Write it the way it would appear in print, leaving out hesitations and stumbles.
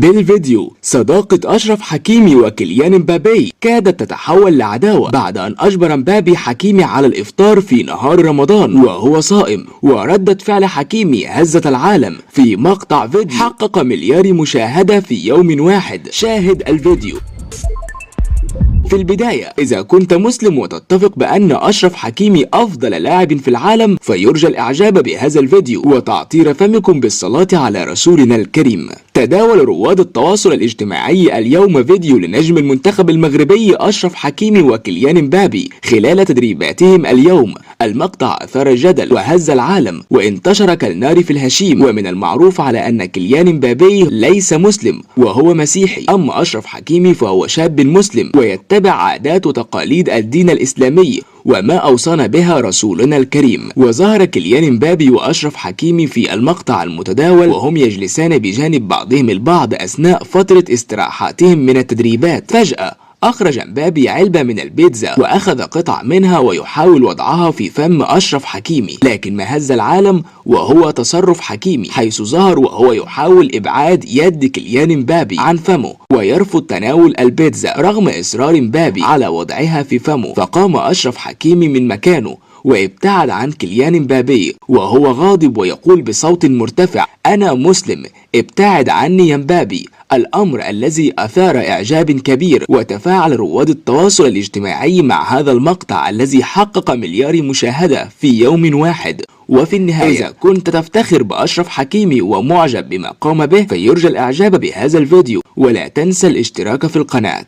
بالفيديو: صداقة أشرف حكيمي وكيليان مبابي كادت تتحول لعداوة بعد أن أجبر مبابي حكيمي على الإفطار في نهار رمضان وهو صائم، وردة فعل حكيمي هزت العالم في مقطع فيديو حقق مليار مشاهدة في يوم واحد. شاهد الفيديو. في البداية، إذا كنت مسلم وتتفق بأن أشرف حكيمي أفضل لاعب في العالم، فيرجى الإعجاب بهذا الفيديو وتعطير فمكم بالصلاة على رسولنا الكريم. تداول رواد التواصل الاجتماعي اليوم فيديو لنجم المنتخب المغربي أشرف حكيمي وكيليان مبابي خلال تدريباتهم اليوم. المقطع أثار الجدل وهز العالم وانتشر كالنار في الهشيم، ومن المعروف على أن كيليان مبابي ليس مسلم وهو مسيحي، أما أشرف حكيمي فهو شاب مسلم ويتبع عادات وتقاليد الدين الإسلامي وما أوصانا بها رسولنا الكريم. وظهر كيليان مبابي وأشرف حكيمي في المقطع المتداول وهم يجلسان بجانب بعضهم البعض أثناء فترة استراحاتهم من التدريبات. فجأة أخرج مبابي علبة من البيتزا وأخذ قطع منها ويحاول وضعها في فم أشرف حكيمي، لكن ما هز العالم وهو تصرف حكيمي، حيث ظهر وهو يحاول إبعاد يد كيليان مبابي عن فمه ويرفض تناول البيتزا رغم إصرار مبابي على وضعها في فمه. فقام أشرف حكيمي من مكانه وابتعد عن كيليان مبابي وهو غاضب ويقول بصوت مرتفع: أنا مسلم، ابتعد عني يا مبابي. الأمر الذي أثار إعجاب كبير، وتفاعل رواد التواصل الاجتماعي مع هذا المقطع الذي حقق مليار مشاهدة في يوم واحد. وفي النهاية، إذا كنت تفتخر بأشرف حكيمي ومعجب بما قام به، فيرجى الإعجاب بهذا الفيديو ولا تنسى الاشتراك في القناة.